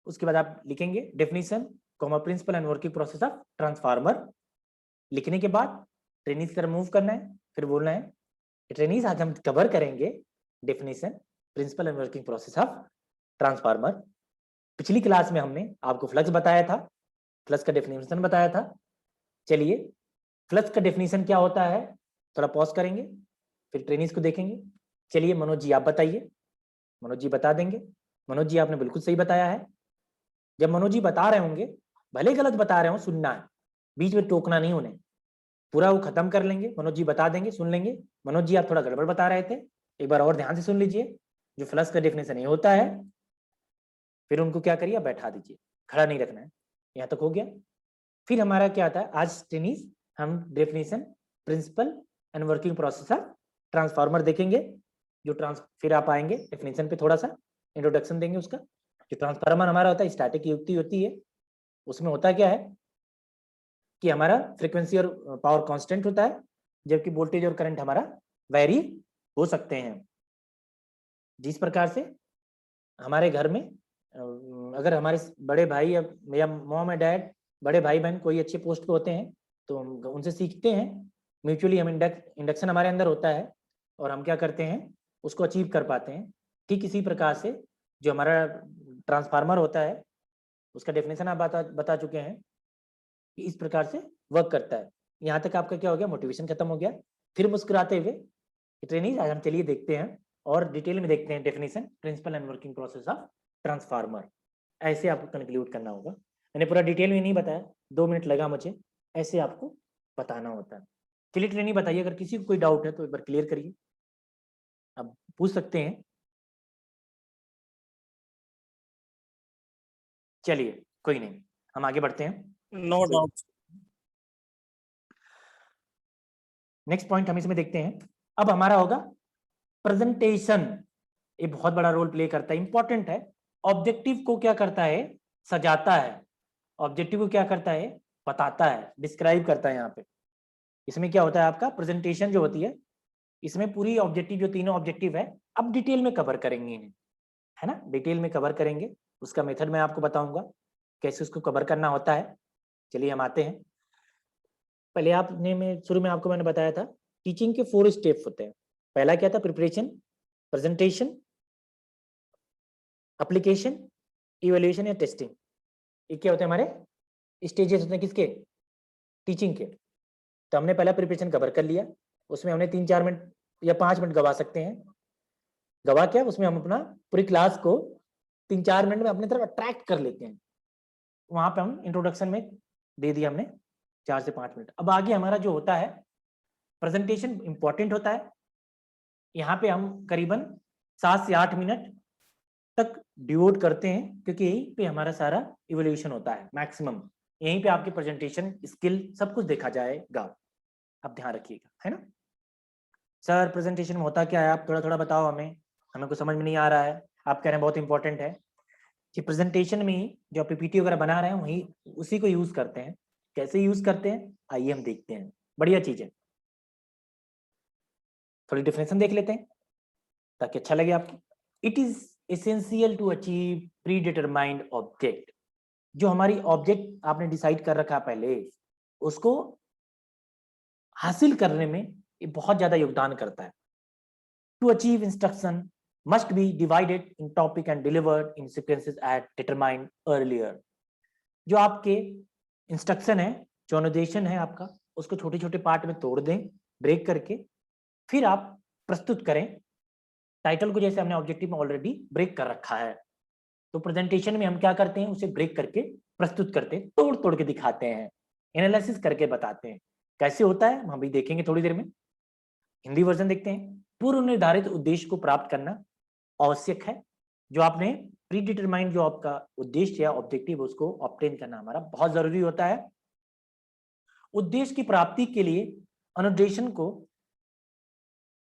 उसके बाद आप लिखेंगे definition comma principle and working process of transformer. लिखने के बाद ट्रेनिंग की तरफ मूव करना है, फिर बोलना है ट्रेनिंग आज हम कवर करेंगे definition, principle and working process of transformer. पिछली क्लास में हमने आपको फ्लक्स बताया था, फ्लक्स का डेफिनेशन बताया था। चलिए फ्लक्स का डेफिनेशन क्या होता है, थोड़ा पॉज करेंगे, फिर ट्रेनिंग्स को देखेंगे। चलिए मनोज जी आप बताइए। मनोज जी बता देंगे। मनोज जी आपने बिल्कुल सही बताया है। जब मनोज जी बता रहे होंगे, भले गलत बता रहे हो, सुनना है, बीच में टोकना नहीं उन्हें, पूरा वो खत्म कर लेंगे, मनोज जी बता देंगे, सुन लेंगे। मनोज जी आप थोड़ा गड़बड़ बता रहे थे, एक बार और ध्यान से सुन लीजिए। जो फ्लक्स का डेफिनेशन ये होता है, फिर उनको क्या करिए, बैठा दीजिए, खड़ा नहीं रखना है। यहाँ तक हो गया। फिर हमारा क्या आता है आज टेनिस, हम definition, principle and working process of transformer देखेंगे। जो फिर आप आएंगे डेफिनेशन पे, थोड़ा सा इंट्रोडक्शन देंगे उसका। जो ट्रांसफार्मर हमारा होता है स्टैटिक युक्ति होती है, उसमें होता क्या है कि हमारा फ्रीक्वेंसी और पावर कांस्टेंट होता है, जबकि वोल्टेज और करंट हमारा वेरी हो सकते हैं। जिस प्रकार से हमारे घर में अगर हमारे बड़े भाई या मॉम या डैड, बड़े भाई बहन कोई अच्छे पोस्ट पे होते हैं तो हम उनसे सीखते हैं, म्यूचुअली हम इंडक्शन हमारे अंदर होता है और हम क्या करते हैं उसको अचीव कर पाते हैं। ठीक इसी प्रकार से जो हमारा ट्रांसफार्मर होता है उसका डेफिनेशन आप बता चुके हैं कि इस प्रकार से वर्क करता है। यहाँ तक आपका क्या हो गया, मोटिवेशन खत्म हो गया। फिर मुस्कुराते हुए ट्रेनिंग आज हम चलिए देखते हैं और डिटेल में देखते हैं definition, principle and working process of transformer. ऐसे आपको कंक्लूड करना होगा। मैंने पूरा डिटेल में नहीं बताया, 2 मिनट लगा मुझे, ऐसे आपको बताना होता है। चलिए ट्रेनिंग बताइए, अगर किसी को कोई डाउट है तो एक बार क्लियर करिए, आप पूछ सकते हैं। चलिए कोई नहीं, हम आगे बढ़ते हैं। No doubt. नेक्स्ट पॉइंट हम इसमें देखते हैं। अब हमारा होगा प्रेजेंटेशन। ये बहुत बड़ा रोल प्ले करता है, इंपॉर्टेंट है। ऑब्जेक्टिव को क्या करता है, सजाता है। ऑब्जेक्टिव को क्या करता है, बताता है, डिस्क्राइब करता है। यहाँ पे इसमें क्या होता है आपका प्रेजेंटेशन जो होती है, इसमें पूरी ऑब्जेक्टिव जो तीनों ऑब्जेक्टिव है अब डिटेल में कवर करेंगे इन्हें, है ना, डिटेल में कवर करेंगे। उसका मेथड मैं आपको बताऊंगा कैसे उसको कवर करना होता है। चलिए हम आते हैं। पहले आपने में शुरू में आपको मैंने बताया था टीचिंग के 4 स्टेप होते हैं। पहला क्या था, प्रिपरेशन, प्रेजेंटेशन, एप्लीकेशन, इवैल्यूएशन या टेस्टिंग। ये क्या होते हैं हमारे स्टेजेस होते हैं किसके, टीचिंग के। तो हमने पहला प्रिपरेशन कवर कर लिया, उसमें हमने 3-4 मिनट या 5 मिनट गवा सकते हैं। गवा क्या, उसमें हम अपना पूरी क्लास को 3-4 मिनट में अपनी तरफ अट्रैक्ट कर लेते हैं। वहां पे हम इंट्रोडक्शन में दे दिया हमने 4 से 5 मिनट। अब आगे हमारा जो होता है प्रेजेंटेशन इंपॉर्टेंट होता है। यहाँ पे हम करीबन 7 से 8 मिनट तक डिवोट करते हैं, क्योंकि यहीं पे हमारा सारा इवोल्यूशन होता है मैक्सिमम। यहीं पे आपकी प्रेजेंटेशन स्किल सब कुछ देखा जाएगा। आप ध्यान रखिएगा, है ना। सर प्रेजेंटेशन में होता क्या है, आप थोड़ा थोड़ा बताओ हमें, हमें कुछ समझ में नहीं आ रहा है। आप कह रहे हैं बहुत इंपॉर्टेंट है कि प्रेजेंटेशन में ही जो पीपीटी वगैरह बना रहे हैं वही उसी को यूज करते हैं। कैसे यूज करते हैं आइए हम देखते हैं, बढ़िया चीज है। थोड़ी डिफिनेशन देख लेते हैं। ताकि अच्छा लगे आपको। It is essential to achieve predetermined object. जो हमारी ऑब्जेक्ट आपने डिसाइड कर रखा पहले, उसको हासिल करने में ये बहुत ज्यादा योगदान करता है। To achieve instruction must be divided in topic and delivered in sequences at determined earlier। जो आपके इंस्ट्रक्शन है, जो अनुदेशन है आपका, उसको छोटे छोटे पार्ट में तोड़ दें ब्रेक करके, फिर आप प्रस्तुत करें। टाइटल को जैसे हमने ऑब्जेक्टिव में ऑलरेडी ब्रेक कर रखा है, तो प्रेजेंटेशन में हम क्या करते हैं, उसे ब्रेक करके प्रस्तुत करते हैं, तोड़ तोड़ के दिखाते हैं, एनालिसिस करके बताते हैं। कैसे होता है हम भी देखेंगे थोड़ी देर में। हिंदी वर्जन देखते हैं। पूर्व निर्धारित उद्देश्य को प्राप्त करना आवश्यक है। जो आपने प्री डिटरमाइंड जो आपका उद्देश्य या ऑब्जेक्टिव, उसको ऑब्टेन करना हमारा बहुत जरूरी होता है। उद्देश्य की प्राप्ति के लिए अनुदेशन को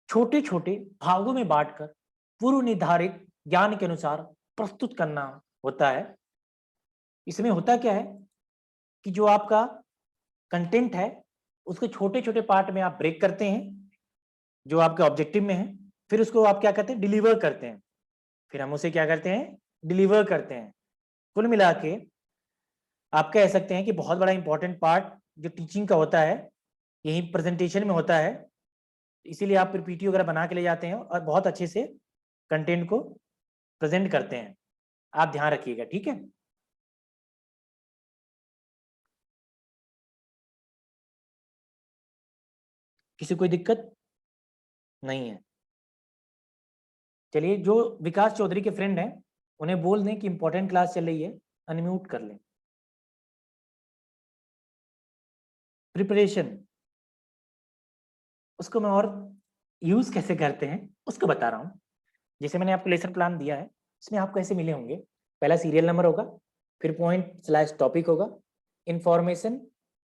छोटे छोटे भागों में बांटकर पूर्व निर्धारित ज्ञान के अनुसार प्रस्तुत करना होता है। इसमें होता क्या है कि जो आपका कंटेंट है, उसको छोटे छोटे पार्ट में आप ब्रेक करते हैं, जो आपके ऑब्जेक्टिव में है, फिर उसको आप क्या करते हैं, डिलीवर करते हैं। फिर हम उसे क्या करते हैं, डिलीवर करते हैं। कुल मिला के आप कह सकते हैं कि बहुत बड़ा इंपॉर्टेंट पार्ट जो टीचिंग का होता है, यही प्रेजेंटेशन में होता है। इसीलिए आप पीपीटी वगैरह बना के ले जाते हैं और बहुत अच्छे से कंटेंट को प्रेजेंट करते हैं। आप ध्यान रखिएगा, ठीक है। किसी कोई दिक्कत नहीं है? चलिए, जो विकास चौधरी के फ्रेंड हैं उन्हें बोल दें कि इंपॉर्टेंट क्लास चल रही है, अनम्यूट कर लें। प्रिपरेशन, उसको मैं और यूज कैसे करते हैं उसको बता रहा हूँ। जैसे मैंने आपको लेसन प्लान दिया है, इसमें आपको ऐसे मिले होंगे। पहला सीरियल नंबर होगा, फिर पॉइंट स्लैश टॉपिक होगा, इंफॉर्मेशन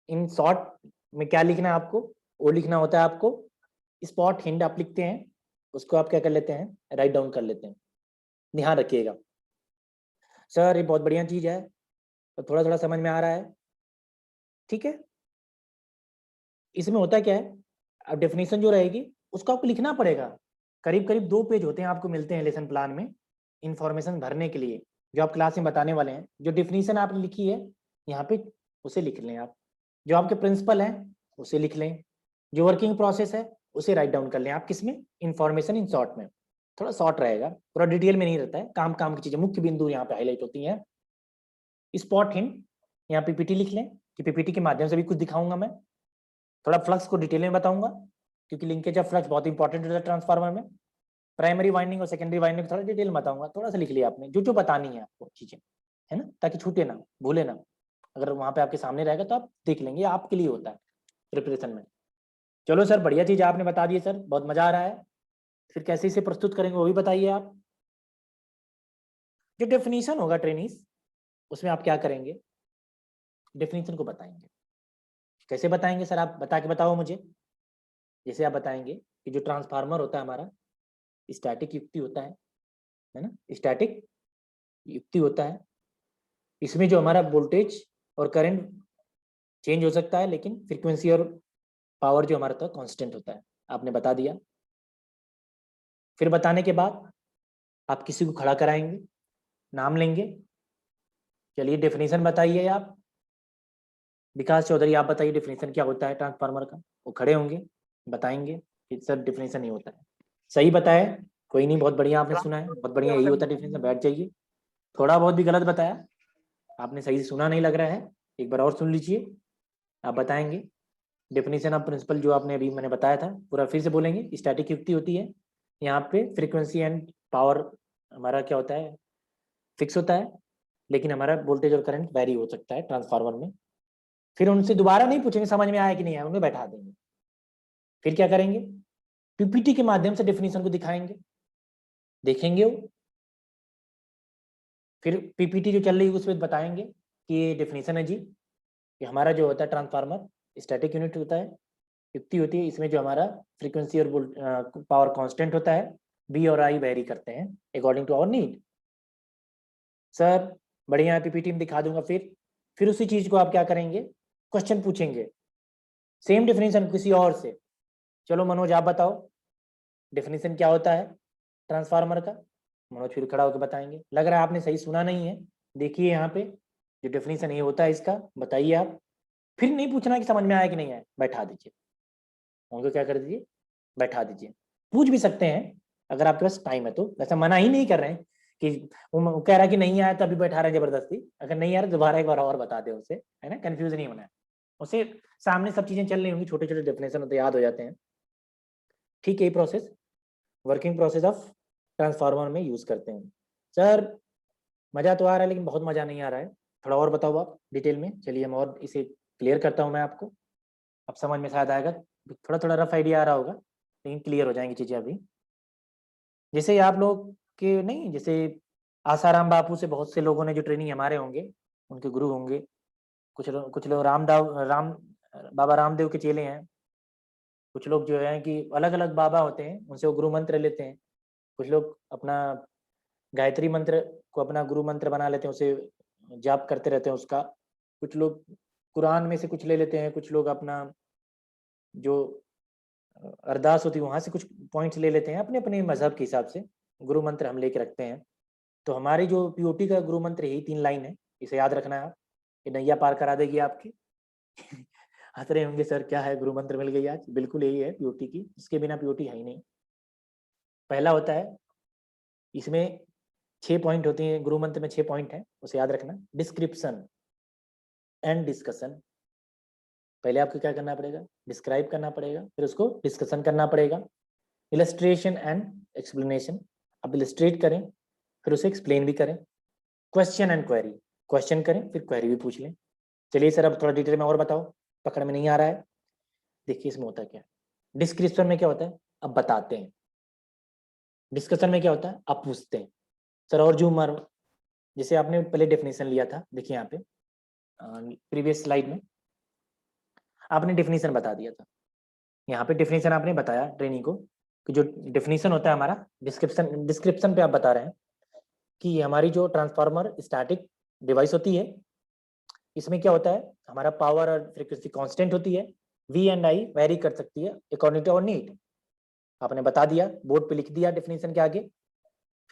इन शॉर्ट में क्या लिखना है आपको, वो लिखना होता है आपको। स्पॉट हिंट आप लिखते हैं, उसको आप क्या कर लेते हैं, राइट डाउन कर लेते हैं। ध्यान रखिएगा। सर ये बहुत बढ़िया चीज है, तो थोड़ा थोड़ा समझ में आ रहा है, ठीक है। इसमें होता क्या है, अब डेफिनेशन जो रहेगी उसको आपको लिखना पड़ेगा। करीब करीब 2 पेज होते हैं आपको मिलते हैं लेसन प्लान में इंफॉर्मेशन भरने के लिए, जो आप क्लास में बताने वाले हैं। जो डेफिनेशन आपने लिखी है यहाँ पे, उसे लिख लें आप। जो आपके प्रिंसिपल है उसे लिख लें। जो वर्किंग प्रोसेस है उसे राइट डाउन कर लें आप। किसमें, इंफॉर्मेशन इन शॉर्ट में। थोड़ा शॉर्ट रहेगा, पूरा डिटेल में नहीं रहता है, काम काम की चीजें, मुख्य बिंदु यहाँ पे हाईलाइट होती हैं। स्पॉट हिंट, यहाँ पीपीटी लिख लें कि पीपीटी के माध्यम से भी कुछ दिखाऊंगा मैं। थोड़ा फ्लक्स को डिटेल में बताऊंगा, क्योंकि लिंकेज ऑफ फ्लक्स बहुत इंपॉर्टेंट होता है ट्रांसफार्मर में। प्राइमरी वाइंडिंग और सेकेंडरी वाइंडिंग थोड़ा डिटेल में बताऊंगा। थोड़ा सा लिख लिया आपने जो जो बतानी है आपको चीजें, है ना, ताकि छूटे ना, भूले ना। अगर वहां पे आपके सामने रहेगा तो आप देख लेंगे, आपके लिए होता है प्रिपरेशन में। चलो सर, बढ़िया चीज आपने बता दी सर, बहुत मजा आ रहा है। फिर कैसे इसे प्रस्तुत करेंगे वो भी बताइए आप। जो डेफिनेशन होगा ट्रेनिस, उसमें आप क्या करेंगे, डेफिनेशन को बताएंगे। कैसे बताएंगे सर, आप बता के बताओ मुझे। जैसे आप बताएंगे कि जो ट्रांसफार्मर होता है हमारा, स्टैटिक युक्ति होता है ना, स्टैटिक युक्ति होता है। इसमें जो हमारा वोल्टेज और करंट चेंज हो सकता है, लेकिन फ्रीक्वेंसी और पावर जो हमारा था कांस्टेंट होता है। आपने बता दिया। फिर बताने के बाद आप किसी को खड़ा कराएंगे, नाम लेंगे। चलिए डेफिनेशन बताइए आप। विकास चौधरी आप बताइए डेफिनेशन क्या होता है ट्रांसफार्मर का। वो खड़े होंगे, बताएंगे कि सर डेफिनेशन नहीं होता है। सही बताया, कोई नहीं, बहुत बढ़िया आपने सुना है, बहुत बढ़िया, यही होता है डेफिनेशन। बैठ जाइए। थोड़ा बहुत भी गलत बताया आपने, सही से सुना नहीं लग रहा है, एक बार और सुन लीजिए। आप बताएंगे डेफिनेशन ऑफ प्रिंसिपल, जो आपने अभी मैंने बताया था पूरा फिर से बोलेंगे। स्टैटिक युक्ति होती है, यहाँ पे फ्रीक्वेंसी एंड पावर हमारा क्या होता है, फिक्स होता है, लेकिन हमारा वोल्टेज और करंट वेरी हो सकता है ट्रांसफार्मर में। फिर उनसे दोबारा नहीं पूछेंगे समझ में आया कि नहीं आया, उन्हें बैठा देंगे। फिर क्या करेंगे, पीपीटी के माध्यम से डेफिनेशन को दिखाएंगे, देखेंगे वो। फिर पीपीटी जो चल रही है उसमें बताएंगे कि ये डेफिनेशन है जी, कि हमारा जो होता है ट्रांसफार्मर स्टैटिक यूनिट होता है, युक्ति होती है। इसमें जो हमारा फ्रीक्वेंसी और पावर कांस्टेंट होता है, बी और आई वेरी करते हैं according to our need. Sir बढ़िया है, पीपीटी में दिखा दूंगा। फिर उसी चीज को आप क्या करेंगे, क्वेश्चन पूछेंगे, सेम डेफिनेशन किसी और से। चलो मनोज आप बताओ डेफिनेशन क्या होता है। ट्रांसफार्मर का। मनोज फिर खड़ा होकर बताएंगे। लग रहा है आपने सही सुना नहीं है, देखिए यहाँ पे जो डेफिनेशन ये होता है इसका, बताइए आप। फिर नहीं पूछना कि समझ में आया कि नहीं आया, बैठा दीजिए उनको, क्या कर दीजिए, बैठा दीजिए। पूछ भी सकते हैं अगर आपके पास टाइम है तो, ऐसा मना ही नहीं कर रहे हैं कि वो कह रहा है कि नहीं आया तभी बैठा रहे जबरदस्ती। अगर नहीं आ रहा दोबारा एक बार और बता दे उसे, है ना, कंफ्यूज नहीं होना है उसे। सामने सब चीजें चल रही होंगी, छोटे छोटे डेफिनेशन होते याद हो जाते हैं। ठीक है, ये process working process of transformer में यूज करते हैं। सर मजा तो आ रहा है लेकिन बहुत मजा नहीं आ रहा है, थोड़ा और बताओ आप डिटेल में। चलिए हम और इसे क्लियर करता हूँ मैं आपको, अब समझ में शायद आएगा। थोड़ा थोड़ा रफ आइडिया आ रहा होगा लेकिन क्लियर हो जाएंगी चीजें अभी। जैसे आप लोग के नहीं, जैसे आसाराम बापू से बहुत से लोगों ने जो ट्रेनिंग हमारे होंगे, उनके गुरु होंगे। कुछ लोग राम बाबा रामदेव के चेले हैं। कुछ लोग जो है कि अलग अलग बाबा होते हैं, उनसे वो गुरु मंत्र लेते हैं। कुछ लोग अपना गायत्री मंत्र को अपना गुरु मंत्र बना लेते हैं, उसे जाप करते रहते हैं उसका। कुछ लोग कुरान में से कुछ ले लेते हैं, कुछ लोग अपना जो अरदास होती है वहां से कुछ पॉइंट्स ले लेते हैं, अपने अपने मजहब के हिसाब से गुरु मंत्र हम लेके रखते हैं। तो हमारी जो पीओटी का गुरु मंत्र यही 3 लाइन है, इसे याद रखना है आप, ये नैया पार करा देगी आपकी। हंस रहे होंगे सर क्या है गुरु मंत्र मिल गई आज, बिल्कुल यही है पीओटी की, इसके बिना पीओटी है ही नहीं। पहला होता है, इसमें 6 पॉइंट होती हैं, गुरु मंत्र में 6 पॉइंट है, उसे याद रखना। डिस्क्रिप्शन एंड डिस्कशन, पहले आपको क्या करना पड़ेगा, डिस्क्राइब करना पड़ेगा, फिर उसको डिस्कशन करना पड़ेगा। इलस्ट्रेशन एंड एक्सप्लेनेशन, अब इलस्ट्रेट करें फिर उसे एक्सप्लेन भी करें। क्वेश्चन एंड क्वेरी, क्वेश्चन करें फिर क्वेरी भी पूछ लें। चलिए सर अब थोड़ा डिटेल में और बताओ, पकड़ में नहीं आ रहा है। देखिए इसमें होता क्या है, डिस्क्रिप्शन में क्या होता है, अब बताते हैं। डिस्कशन में क्या होता है, आप पूछते हैं। सर और जूम मारो, जैसे आपने पहले डेफिनेशन लिया था, देखिए यहाँ पे प्रीवियस स्लाइड में आपने डेफिनेशन बता दिया था। यहाँ पे डेफिनेशन आपने बताया ट्रेनिंग को कि जो डेफिनेशन होता है हमारा, डिस्क्रिप्शन पे आप बता रहे हैं कि हमारी जो ट्रांसफार्मर स्टैटिक डिवाइस होती है, इसमें क्या होता है, हमारा पावर और फ्रीक्वेंसी कांस्टेंट होती है, वी एंड आई वेरी कर सकती है अकॉर्डिंग टू आवर नीड। आपने बता दिया, बोर्ड पे लिख दिया डेफिनेशन के आगे।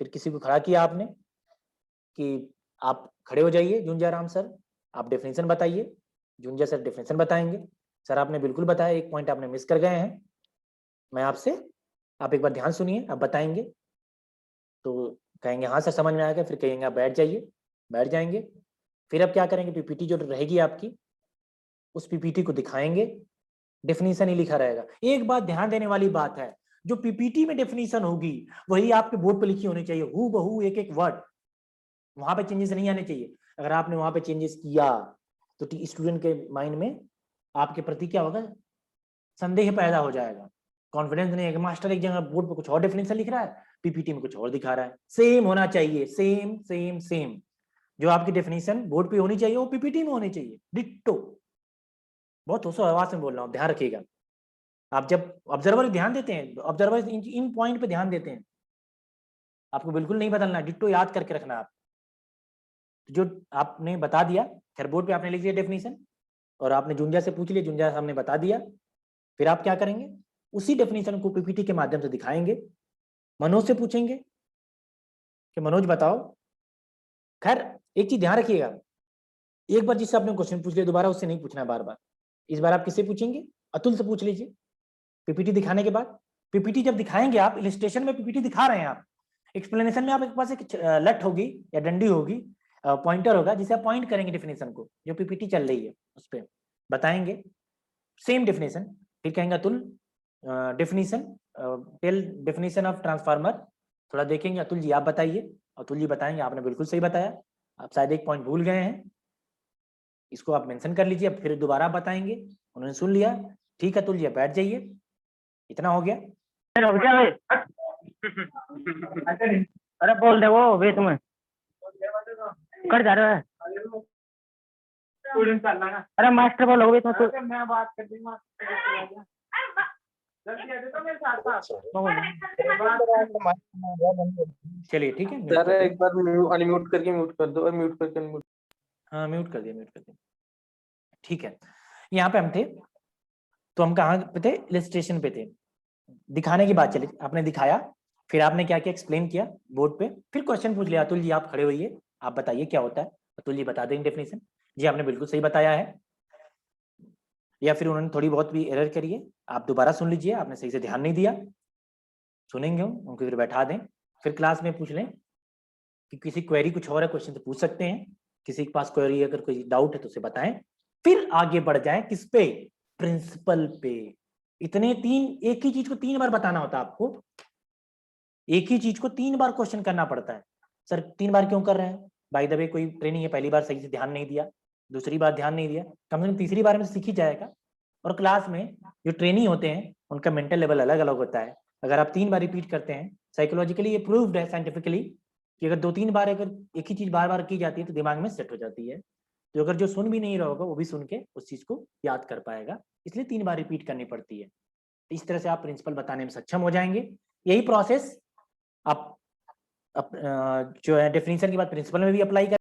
फिर किसी को खड़ा किया आपने कि आप खड़े हो जाइए जुंजा राम सर, आप डेफिनेशन बताइए। जुंजा सर डेफिनेशन बताएंगे। सर आपने बिल्कुल बताया, एक पॉइंट आपने मिस कर गए हैं, मैं आपसे, आप एक बार ध्यान सुनिए, आप बताएंगे। तो कहेंगे हाँ सर समझ में आ गया, फिर कहेंगे आप बैठ जाइए, बैठ जाएंगे। फिर अब क्या करेंगे, पीपीटी जो रहेगी आपकी, उस पीपीटी को दिखाएंगे, डेफिनेशन ही लिखा रहेगा। एक बात ध्यान देने वाली बात है, जो पीपीटी में डेफिनेशन होगी वही आपके बोर्ड पर लिखी होनी चाहिए, हू बहू एक एक वर्ड, वहां पे चेंजेस नहीं आने चाहिए। अगर आपने वहां पे चेंजेस किया तो स्टूडेंट के माइंड में आपके प्रति क्या होगा, संदेह पैदा हो जाएगा, कॉन्फिडेंस नहीं है कि मास्टर एक जगह बोर्ड पर कुछ और डेफिनेशन लिख रहा है, पीपीटी में कुछ और दिखा रहा है। सेम होना चाहिए, सेम सेम सेम, जो आपकी डेफिनेशन बोर्ड पे होनी चाहिए वो पीपीटी में होनी चाहिए, डिट्टो। बहुत होशो आवाज में बोल रहा हूँ, ध्यान रखिएगा। आप जब ऑब्जर्वर ध्यान देते हैं, ऑब्जर्वर इन पॉइंट पे ध्यान देते हैं, आपको बिल्कुल नहीं बदलना, डिट्टो याद करके रखना आप। जो आपने बता दिया, खैर बोर्ड पे आपने लिख दिया डेफिनेशन, और आपने जुंजा से पूछ लिया, जुंजा हमने बता दिया। फिर आप क्या करेंगे, उसी डेफिनेशन को पीपीटी के माध्यम से दिखाएंगे। मनोज से पूछेंगे कि मनोज बताओ। खैर एक चीज ध्यान रखिएगा, एक बार जिससे आपने क्वेश्चन पूछ लिया दोबारा उससे नहीं पूछना बार बार। इस बार आप किससे पूछेंगे, अतुल से पूछ लीजिए पीपीटी दिखाने के बाद। पीपीटी जब दिखाएंगे आप, इलस्ट्रेशन में पीपीटी दिखा रहे हैं आप, एक्सप्लेनेशन में आपके पास एक लट होगी या डंडी होगी, पॉइंटर होगा, जिसे आप पॉइंट करेंगे डेफिनेशन को, जो पीपीटी चल रही है उस पर बताएंगे सेम डेफिनेशन। फिर कहेंगे Atul definition, tell definition of transformer, थोड़ा देखेंगे अतुल जी आप बताइए। अतुल जी बताएंगे आपने बिल्कुल सही बताया, आप शायद एक पॉइंट भूल गए हैं, इसको आप मेंशन कर लीजिए। फिर दोबारा बताएंगे, उन्होंने सुन लिया, ठीक है अतुल जी बैठ जाइए, इतना हो गया। अरे बोल दे वो वे तुम्हें कर जा रहा है। अरे मास्टर बोलो वे तुम, मैं बात कर दूंगा। चलिए ठीक है, सर एक बार अनम्यूट करके म्यूट कर दो, और म्यूट करके अनम्यूट। हाँ म्यूट कर दिया, म्यूट कर दिया। ठीक है, यहाँ पे हम थे, तो हम कहाँ पे थे, इलस्ट्रेशन पे थे, दिखाने की बात चली, आपने दिखाया फिर आपने क्या क्या एक्सप्लेन किया बोर्ड पे, फिर क्वेश्चन पूछ लिया, अतुल जी आप खड़े होइए, आप बताइए क्या होता है। अतुल जी बता देंगे डेफिनेशन, जी आपने बिल्कुल सही बताया है, या फिर उन्होंने थोड़ी बहुत भी एरर करी है, आप दोबारा सुन लीजिए, आपने सही से ध्यान नहीं दिया, सुनेंगे उनको फिर बैठा दें, फिर क्लास में पूछ लें कि किसी क्वेरी कुछ और है, क्वेश्चन तो पूछ सकते हैं, किसी के पास क्वेरी अगर कोई डाउट है तो उसे बताएं, फिर आगे बढ़ जाएं किस पे, प्रिंसिपल पे। इतने एक ही चीज को 3 बार बताना होता है आपको, एक ही चीज को 3 बार क्वेश्चन करना पड़ता है। सर 3 बार क्यों कर रहे हैं? बाय द वे कोई ट्रेनिंग है, पहली बार सही से ध्यान नहीं दिया, दूसरी बार ध्यान नहीं दिया, कम से कम तीसरी बार में सीख ही जाएगा। और क्लास में जो ट्रेनी होते हैं उनका मेंटल लेवल अलग अलग होता है, अगर आप 3 बार रिपीट करते हैं, साइकोलॉजिकली ये प्रूव्ड है साइंटिफिकली कि अगर 2-3 बार अगर एक ही चीज बार बार की जाती है तो दिमाग में सेट हो जाती है। तो अगर जो सुन भी नहीं रहा होगा वो भी सुन के उस चीज को याद कर पाएगा, इसलिए 3 बार रिपीट करनी पड़ती है। इस तरह से आप प्रिंसिपल बताने में सक्षम हो जाएंगे। यही प्रोसेस आप जो है डेफिनेशन के बाद प्रिंसिपल में भी अप्लाई कर